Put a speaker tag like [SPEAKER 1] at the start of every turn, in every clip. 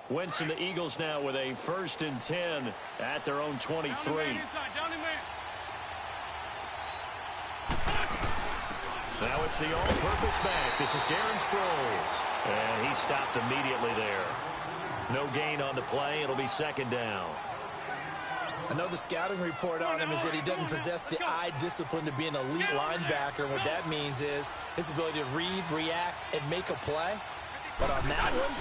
[SPEAKER 1] Wentz and the Eagles now with a 1st and 10 at their own 23. Now it's the all-purpose back. This is Darren Sproles. And he stopped immediately there. No gain on the play. It'll be 2nd down.
[SPEAKER 2] I know the scouting report on him is that he doesn't possess the eye discipline to be an elite linebacker. And what that means is his ability to read, react, and make a play. But on that one,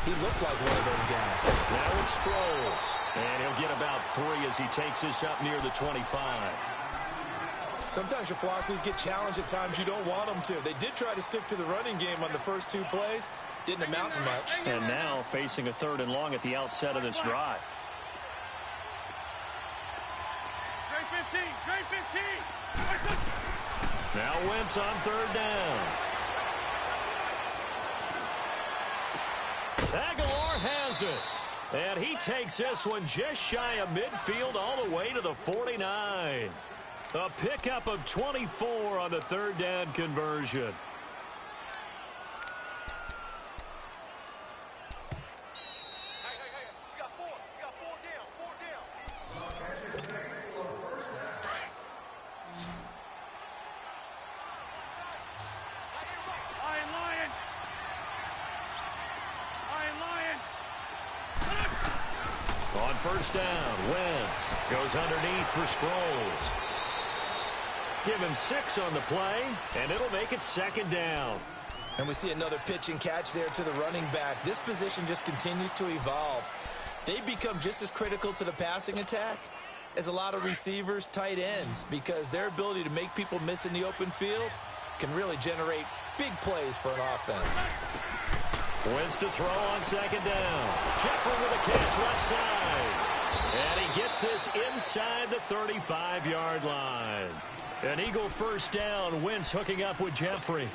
[SPEAKER 2] he looked like one of those guys.
[SPEAKER 1] Now it's Sproles. And he'll get about 3 as he takes this up near the 25.
[SPEAKER 2] Sometimes your philosophies get challenged at times you don't want them to. They did try to stick to the running game on the first 2 plays. Didn't amount to much.
[SPEAKER 1] And now facing a 3rd and long at the outset of this drive. Now Wentz on 3rd down. Aguilar has it. And he takes this one just shy of midfield all the way to the 49. A pickup of 24 on the 3rd down conversion. On 1st down, Wentz goes underneath for Sproles. Give him 6 on the play, and it'll make it 2nd down.
[SPEAKER 2] And we see another pitch and catch there to the running back. This position just continues to evolve. They become just as critical to the passing attack as a lot of receivers, tight ends, because their ability to make people miss in the open field can really generate big plays for an offense.
[SPEAKER 1] Wentz to throw on 2nd down. Jeffrey with a catch left side. And he gets this inside the 35-yard line. An Eagle 1st down. Wentz hooking up with Jeffrey.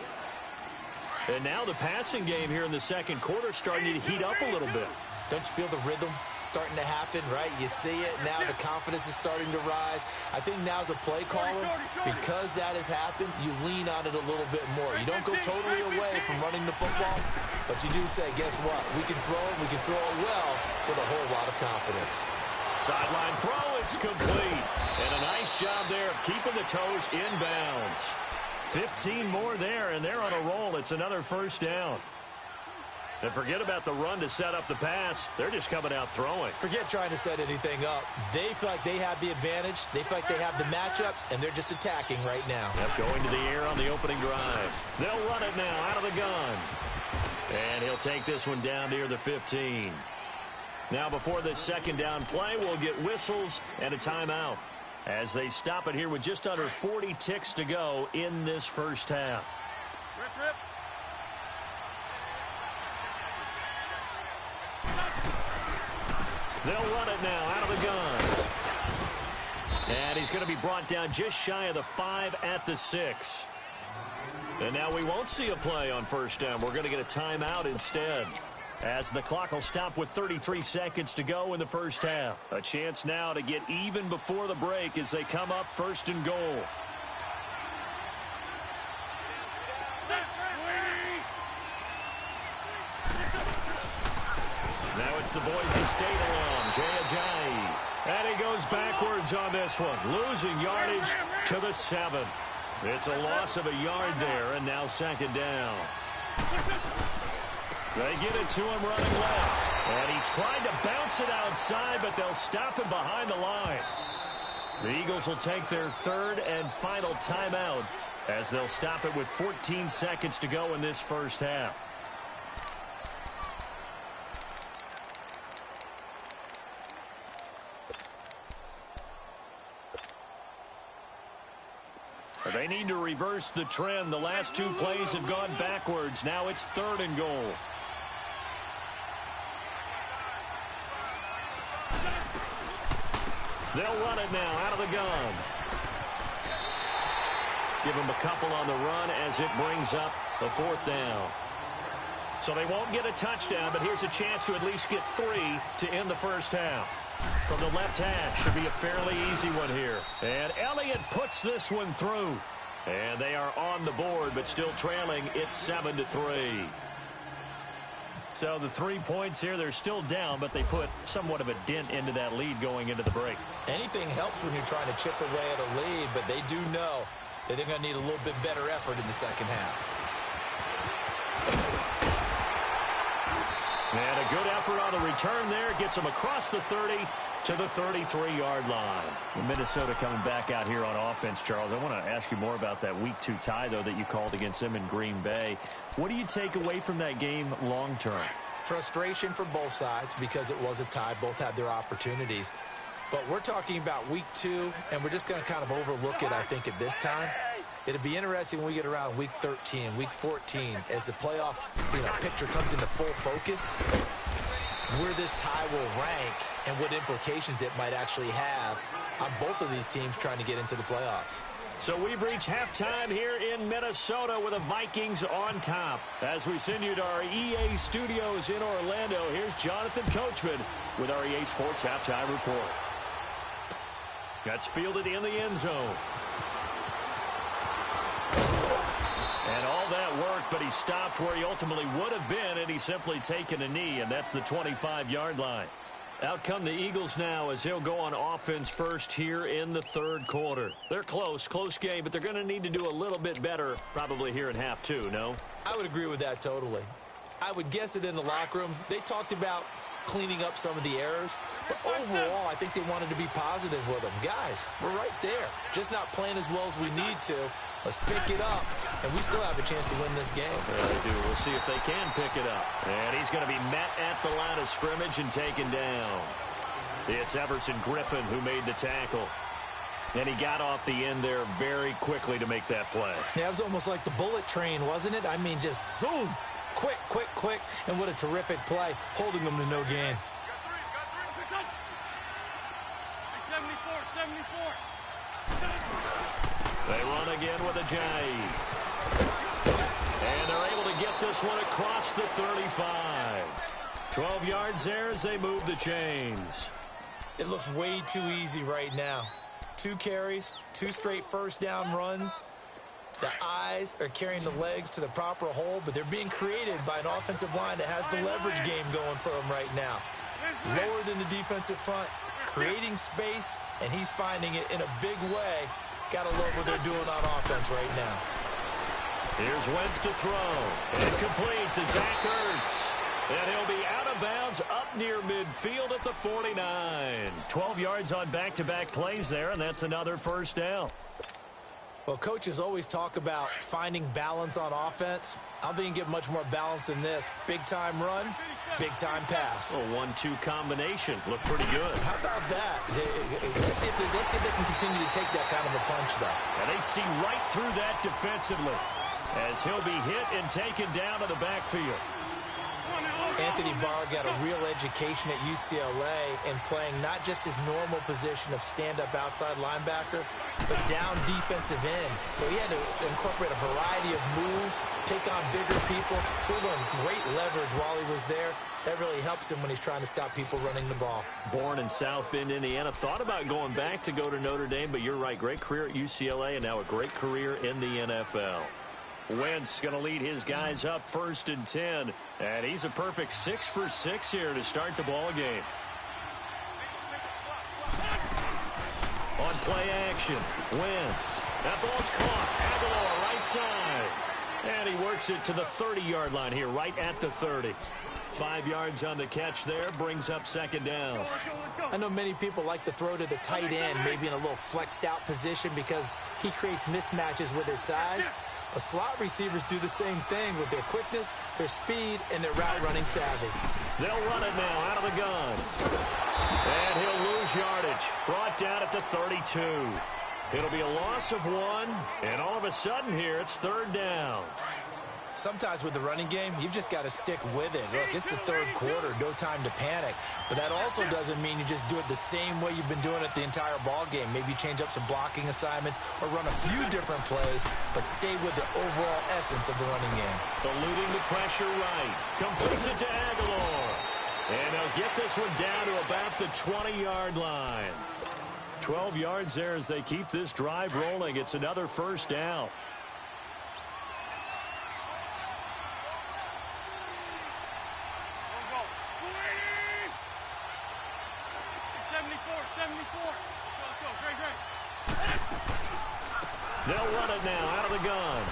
[SPEAKER 1] And now the passing game here in the 2nd quarter starting to heat up a little bit.
[SPEAKER 2] Don't you feel the rhythm starting to happen, right? You see it. Now the confidence is starting to rise. I think now as a play caller, because that has happened, you lean on it a little bit more. You don't go totally away from running the football, but you do say, guess what? We can throw it. We can throw it well with a whole lot of confidence.
[SPEAKER 1] Sideline throw, it's complete. And a nice job there of keeping the toes inbounds. 15 more there, and they're on a roll. It's another 1st down. And forget about the run to set up the pass. They're just coming out throwing.
[SPEAKER 2] Forget trying to set anything up. They feel like they have the advantage. They feel like they have the matchups, and they're just attacking right now.
[SPEAKER 1] Yep, going to the air on the opening drive. They'll run it now out of the gun. And he'll take this one down near the 15. Now before this 2nd down play, we'll get whistles and a timeout as they stop it here with just under 40 ticks to go in this 1st half.
[SPEAKER 3] Rip.
[SPEAKER 1] They'll run it now out of the gun. And he's going to be brought down just shy of the 5 at the 6. And now we won't see a play on 1st down. We're going to get a timeout instead, as the clock will stop with 33 seconds to go in the 1st half. A chance now to get even before the break as they come up 1st and goal. Now it's the Boise State alum, Jay Ajayi. And he goes backwards on this one, losing yardage to the 7. It's a loss of a yard there, and now 2nd down. They get it to him running left. And he tried to bounce it outside, but they'll stop him behind the line. The Eagles will take their 3rd and final timeout as they'll stop it with 14 seconds to go in this 1st half. They need to reverse the trend. The last 2 plays have gone backwards. Now it's 3rd and goal. They'll run it now out of the gun. Give them a couple on the run as it brings up the 4th down. So they won't get a touchdown, but here's a chance to at least get 3 to end the 1st half. From the left hash, should be a fairly easy one here. And Elliott puts this one through. And they are on the board, but still trailing. It's 7-3. So the 3 points here, they're still down, but they put somewhat of a dent into that lead going into the break.
[SPEAKER 2] Anything helps when you're trying to chip away at a lead, but they do know that they're going to need a little bit better effort in the second half.
[SPEAKER 1] And a good effort on the return there. Gets them across the 30 to the 33-yard line. Minnesota coming back out here on offense, Charles. I want to ask you more about that Week 2 tie, though, that you called against them in Green Bay. What do you take away from that game long term?
[SPEAKER 2] Frustration for both sides because it was a tie. Both had their opportunities. But we're talking about Week 2, and we're just going to kind of overlook it, I think, at this time. It'll be interesting when we get around Week 13, Week 14, as the playoff picture comes into full focus, where this tie will rank and what implications it might actually have on both of these teams trying to get into the playoffs.
[SPEAKER 1] So we've reached halftime here in Minnesota with the Vikings on top. As we send you to our EA studios in Orlando, here's Jonathan Coachman with our EA Sports Halftime Report. That's fielded in the end zone. And all that worked, but he stopped where he ultimately would have been, and he's simply taken a knee, and that's the 25-yard line. Out come the Eagles now as he'll go on offense first here in the third quarter. They're close game, but they're going to need to do a little bit better probably here in half two, no?
[SPEAKER 2] I would agree with that totally. I would guess it in the locker room. They talked about cleaning up some of the errors, but overall I think they wanted to be positive with them. Guys, we're right there. Just not playing as well as we need to. Let's pick it up, and we still have a chance to win this game.
[SPEAKER 1] Yeah, they do. We'll see if they can pick it up. And he's going to be met at the line of scrimmage and taken down. It's Everson Griffin who made the tackle. And he got off the end there very quickly to make that play.
[SPEAKER 2] Yeah, it was almost like the bullet train, wasn't it? I mean, just zoom. Quick, quick, quick. And what a terrific play, holding them to no gain.
[SPEAKER 1] They run again with a J. And they're able to get this one across the 35. 12 yards there as they move the chains.
[SPEAKER 2] It looks way too easy right now. 2 carries, 2 straight first down runs. The eyes are carrying the legs to the proper hole, but they're being created by an offensive line that has the leverage game going for them right now. Lower than the defensive front, creating space, and he's finding it in a big way. Gotta love what they're doing on offense right now.
[SPEAKER 1] Here's Wentz to throw. Incomplete to Zach Ertz. And he'll be out of bounds up near midfield at the 49. 12 yards on back-to-back plays there, and that's another first down.
[SPEAKER 2] Well, coaches always talk about finding balance on offense. I don't think you can get much more balance than this. Big-time run, big-time pass.
[SPEAKER 1] A 1-2 combination. Looked pretty good.
[SPEAKER 2] How about that? Let's see if they can continue to take that kind of a punch, though.
[SPEAKER 1] And they see right through that defensively as he'll be hit and taken down to the backfield.
[SPEAKER 2] Anthony Barr got a real education at UCLA in playing not just his normal position of stand-up outside linebacker, but down defensive end. So he had to incorporate a variety of moves, take on bigger people. So he learned great leverage while he was there. That really helps him when he's trying to stop people running the ball.
[SPEAKER 1] Born in South Bend, Indiana. Thought about going back to go to Notre Dame, but you're right. Great career at UCLA and now a great career in the NFL. Wentz going to lead his guys up 1st and 10. And he's a perfect 6 for 6 here to start the ball game. On play action, Wentz. That ball's caught. Aguilar right side. And he works it to the 30-yard line here, right at the 30. 5 yards on the catch there, brings up 2nd down.
[SPEAKER 2] I know many people like to throw to the tight end, maybe in a little flexed out position because he creates mismatches with his size. But slot receivers do the same thing with their quickness, their speed, and their route running savvy.
[SPEAKER 1] They'll run it now out of the gun. And he'll lose yardage. Brought down at the 32. It'll be a loss of 1. And all of a sudden here, it's 3rd down.
[SPEAKER 2] Sometimes with the running game, you've just got to stick with it. Look, it's the 3rd quarter, no time to panic. But that also doesn't mean you just do it the same way you've been doing it the entire ball game. Maybe change up some blocking assignments or run a few different plays, but stay with the overall essence of the running game.
[SPEAKER 1] Eluding the pressure right. Completes it to Aguilar. And they'll get this one down to about the 20-yard line. 12 yards there as they keep this drive rolling. It's another first down. They'll run it now out of the gun.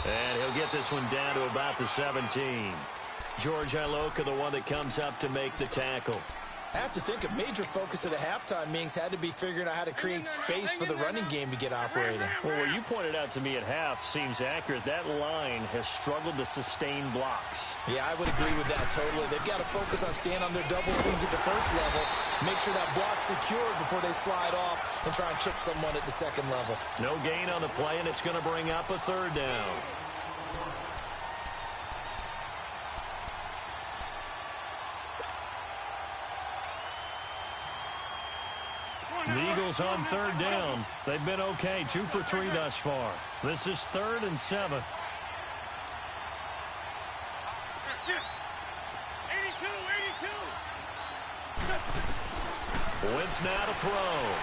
[SPEAKER 1] And he'll get this one down to about the 17. George Iloka, the one that comes up to make the tackle.
[SPEAKER 2] I have to think a major focus of the halftime meetings had to be figuring out how to create space for the running game to get operating.
[SPEAKER 1] Well, what you pointed out to me at half seems accurate. That line has struggled to sustain blocks.
[SPEAKER 2] Yeah, I would agree with that totally. They've got to focus on staying on their double teams at the first level, make sure that block's secured before they slide off and try and chip someone at the second level.
[SPEAKER 1] No gain on the play, and it's going to bring up a third down. The Eagles on third down. They've been okay, 2 for 3 thus far. This is 3rd and 7. 82. Wentz now to throw.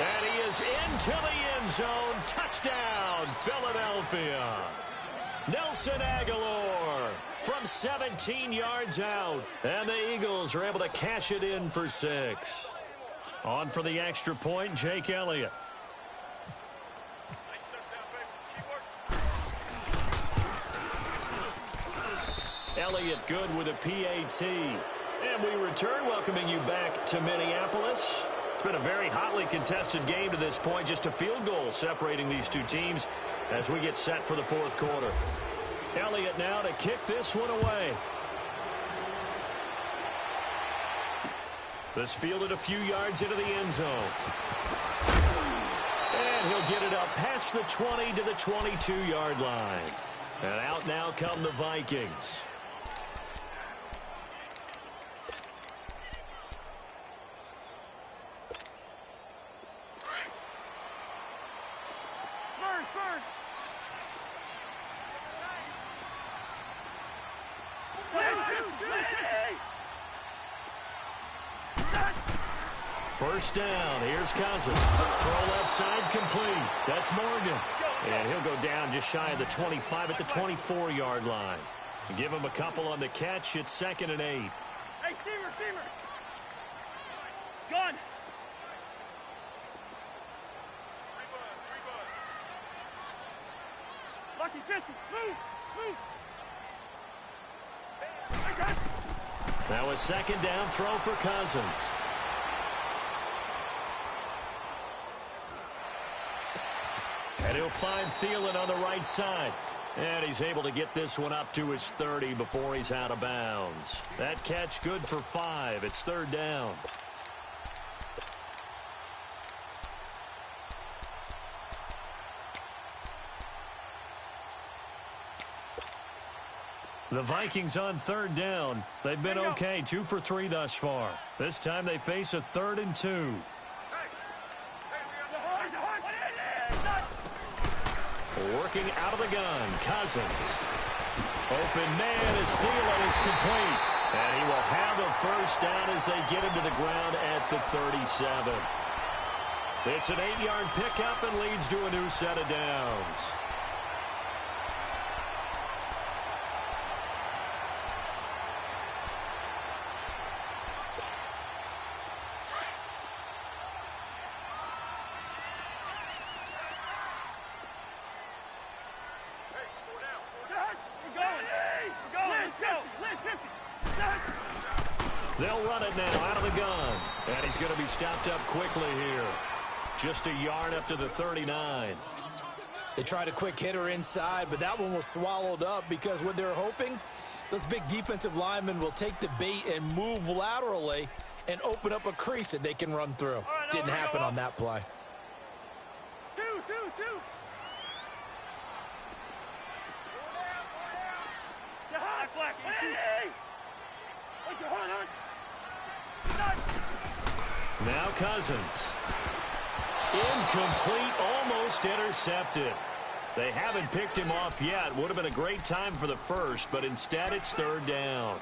[SPEAKER 1] And he is into the end zone. Touchdown, Philadelphia. Nelson Aguilar from 17 yards out. And the Eagles are able to cash it in for 6. On for the extra point, Jake Elliott. Elliott good with a PAT. And we return, welcoming you back to Minneapolis. It's been a very hotly contested game to this point. Just a field goal separating these two teams as we get set for the fourth quarter. Elliott now to kick this one away. This fielded a few yards into the end zone. And he'll get it up past the 20 to the 22-yard line. And out now come the Vikings. First down. Here's Cousins. Throw left side complete. That's Morgan. And he'll go down just shy of the 25 at the 24-yard line. Give him a couple on the catch. It's 2nd and 8.
[SPEAKER 3] Hey, Steamer. Gun. Lucky 50. Move.
[SPEAKER 1] Now a 2nd down throw for Cousins. And he'll find Thielen on the right side. And he's able to get this one up to his 30 before he's out of bounds. That catch good for 5. It's 3rd down. The Vikings on 3rd down. They've been okay, 2 for 3 thus far. This time they face a 3rd and 2. Working out of the gun, Cousins. Open man as Thielen is complete. And he will have the first down as they get him to the ground at the 37. It's an 8-yard pickup and leads to a new set of downs. They'll run it now out of the gun. And he's going to be stopped up quickly here. Just a yard up to the 39.
[SPEAKER 2] They tried a quick hitter inside, but that one was swallowed up because what they're hoping, those big defensive linemen will take the bait and move laterally and open up a crease that they can run through. Didn't happen on that play.
[SPEAKER 3] Two.
[SPEAKER 1] Now Cousins. Incomplete, almost intercepted. They haven't picked him off yet. Would have been a great time for the first, but instead it's 3rd down.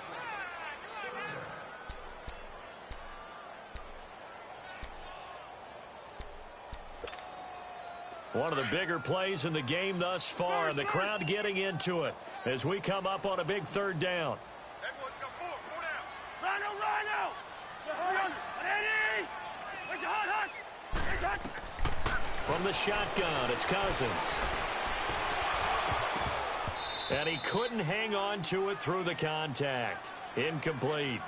[SPEAKER 1] One of the bigger plays in the game thus far, and the crowd getting into it as we come up on a big 3rd down.
[SPEAKER 3] Rhino! 180! Where's the hot? Where's the hot?
[SPEAKER 1] From the shotgun, it's Cousins. And he couldn't hang on to it through the contact. Incomplete.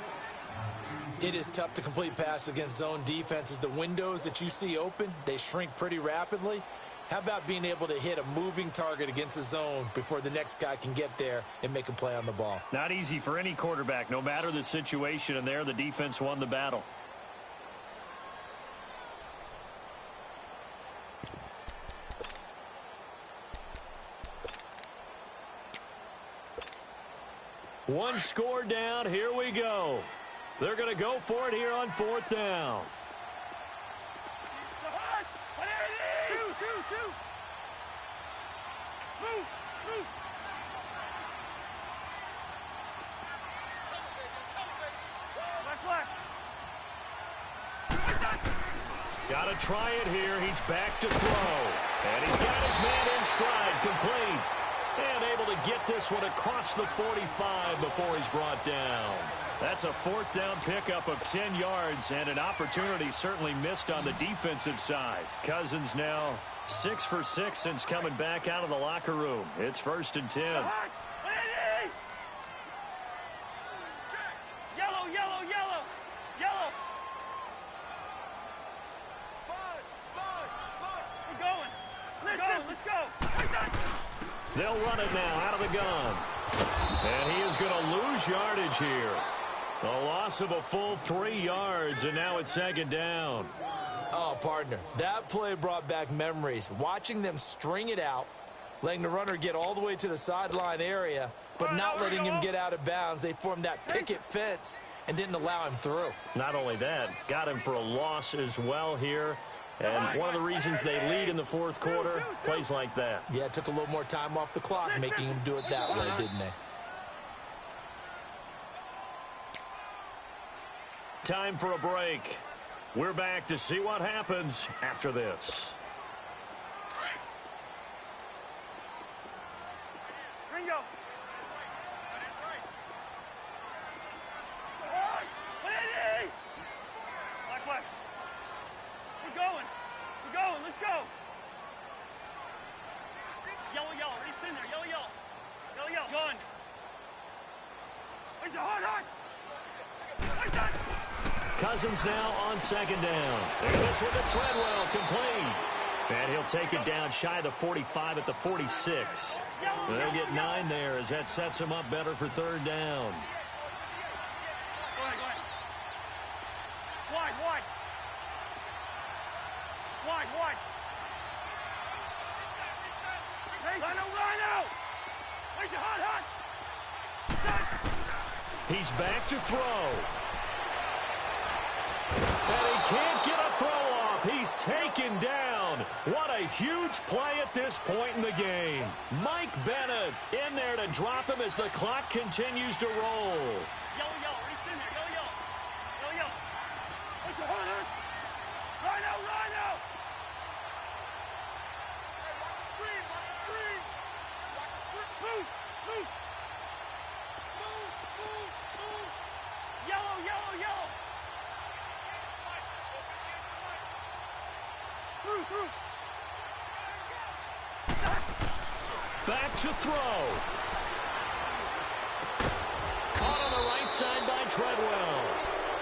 [SPEAKER 2] It is tough to complete passes against zone defenses. The windows that you see open, they shrink pretty rapidly. How about being able to hit a moving target against a zone before the next guy can get there and make a play on the ball?
[SPEAKER 1] Not easy for any quarterback, no matter the situation, and there the defense won the battle. One score down. Here we go. They're going to go for it here on 4th down.
[SPEAKER 3] The hot! 180! Two! Move! Left.
[SPEAKER 1] Got to try it here. He's back to throw. And he's got his man in stride, complete. And able to get this one across the 45 before he's brought down. That's a 4th down pickup of 10 yards, and an opportunity certainly missed on the defensive side. Cousins now 6 for 6 since coming back out of the locker room. It's 1st and 10.
[SPEAKER 3] Yellow! We're going. Let's go.
[SPEAKER 1] They'll run it now out of the gun. And he is going to lose yardage here. A loss of a full 3 yards, and now it's 2nd down.
[SPEAKER 2] Oh, partner, that play brought back memories. Watching them string it out, letting the runner get all the way to the sideline area, but not letting him get out of bounds. They formed that picket fence and didn't allow him through.
[SPEAKER 1] Not only that, got him for a loss as well here. And one of the reasons they lead in the 4th quarter, plays like that.
[SPEAKER 2] Yeah, it took a little more time off the clock, making him do it that way, didn't they?
[SPEAKER 1] Time for a break. We're back to see what happens after this.
[SPEAKER 3] Ringo. We're going. Let's go. Yellow. Ready, in there. Yellow. Gun. Where's the hot?
[SPEAKER 1] Cousins now on 2nd down. There's this with a Treadwell, complete. And he'll take it down shy of the 45 at the 46. They'll get 9 there as that sets him up better for 3rd down.
[SPEAKER 3] Go ahead. Wide. Rhino. Where's the hot?
[SPEAKER 1] He's back to throw. And he can't get a throw off. He's taken down. What a huge play at this point in the game. Mike Bennett in there to drop him as the clock continues to roll.
[SPEAKER 3] Yellow. Ready, in there. Yellow. Where's the hot? Rhino. Move. Yellow. Through.
[SPEAKER 1] Back to throw. Caught on the right side by Treadwell.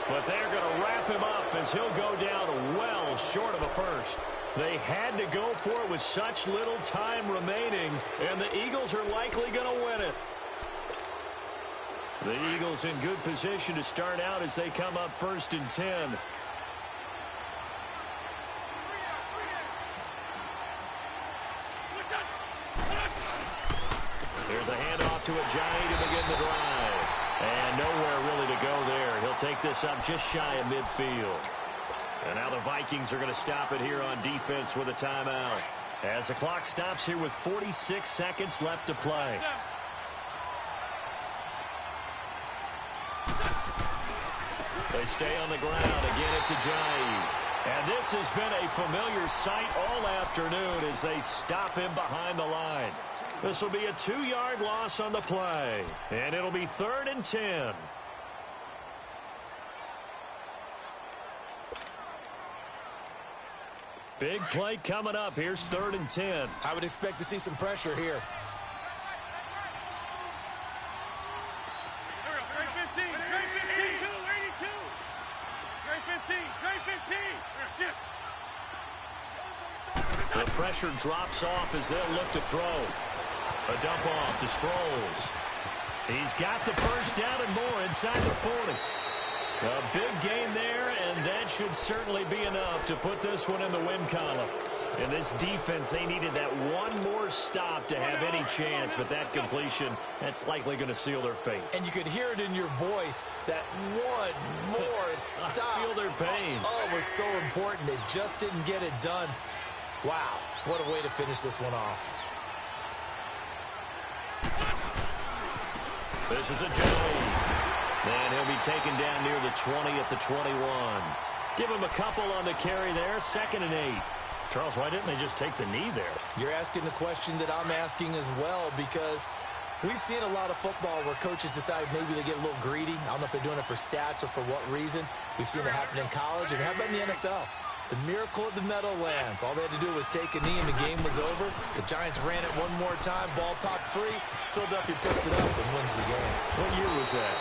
[SPEAKER 1] But they're going to wrap him up as he'll go down well short of a first. They had to go for it with such little time remaining, and the Eagles are likely going to win it. The Eagles in good position to start out as they come up 1st and 10. There's a handoff to Ajayi to begin the drive. And nowhere really to go there. He'll take this up just shy of midfield. And now the Vikings are going to stop it here on defense with a timeout. As the clock stops here with 46 seconds left to play. They stay on the ground. Again, it's Ajayi. And this has been a familiar sight all afternoon as they stop him behind the line. This will be a 2-yard loss on the play. And it'll be 3rd and 10. Big play coming up. Here's 3rd and 10.
[SPEAKER 2] I would expect to see some pressure here.
[SPEAKER 1] The pressure drops off as they'll look to throw. A dump off to Sproles. He's got the first down and more inside the 40. A big gain there, and that should certainly be enough to put this one in the win column. And this defense, they needed that one more stop to have any chance, but that completion, that's likely going to seal their fate.
[SPEAKER 2] And you could hear it in your voice, that one more stop.
[SPEAKER 1] I feel their pain.
[SPEAKER 2] Oh, it was so important. They just didn't get it done. Wow, what a way to finish this one off.
[SPEAKER 1] This is a Jones. And he'll be taken down near the 20 at the 21. Give him a couple on the carry there. 2nd and 8. Charles, why didn't they just take the knee there?
[SPEAKER 2] You're asking the question that I'm asking as well, because we've seen a lot of football where coaches decide maybe they get a little greedy. I don't know if they're doing it for stats or for what reason. We've seen it happen in college, and how about in the NFL? The miracle of the Meadowlands. All they had to do was take a knee and the game was over. The Giants ran it one more time. Ball popped free. Philadelphia picks it up and wins the game.
[SPEAKER 1] What year was that?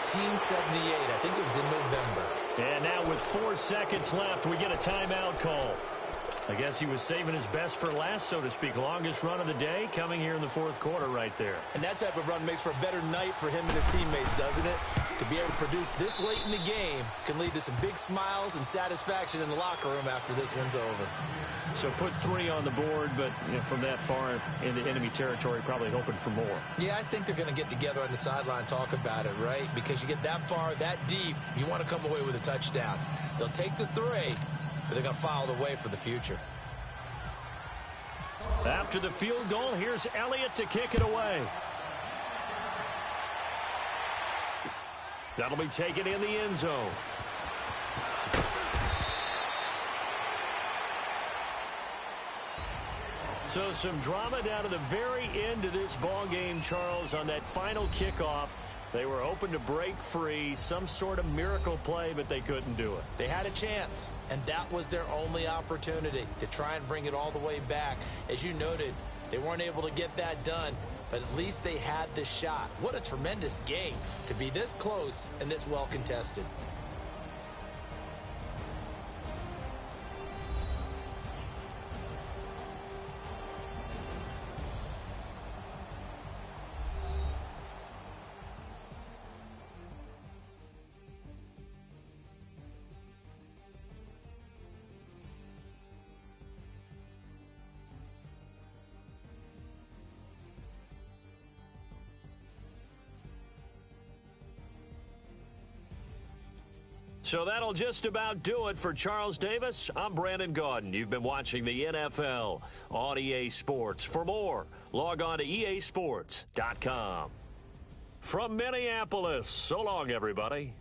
[SPEAKER 2] 1978. I think it was in November.
[SPEAKER 1] And now with 4 seconds left, we get a timeout call. I guess he was saving his best for last, so to speak. Longest run of the day coming here in the 4th quarter right there.
[SPEAKER 2] And that type of run makes for a better night for him and his teammates, doesn't it? To be able to produce this late in the game can lead to some big smiles and satisfaction in the locker room after this one's over.
[SPEAKER 1] So put 3 on the board, but from that far in the enemy territory, probably hoping for more.
[SPEAKER 2] Yeah, I think they're going to get together on the sideline and talk about it, right? Because you get that far, that deep, you want to come away with a touchdown. They'll take the 3, but they're going to file it away for the future.
[SPEAKER 1] After the field goal, here's Elliott to kick it away. That'll be taken in the end zone. So some drama down to the very end of this ball game, Charles, on that final kickoff. They were hoping to break free, some sort of miracle play, but they couldn't do it.
[SPEAKER 2] They had a chance, and that was their only opportunity to try and bring it all the way back. As you noted, they weren't able to get that done, but at least they had the shot. What a tremendous game to be this close and this well contested.
[SPEAKER 1] So that'll just about do it for Charles Davis. I'm Brandon Gaudin. You've been watching the NFL on EA Sports. For more, log on to easports.com. From Minneapolis, so long, everybody.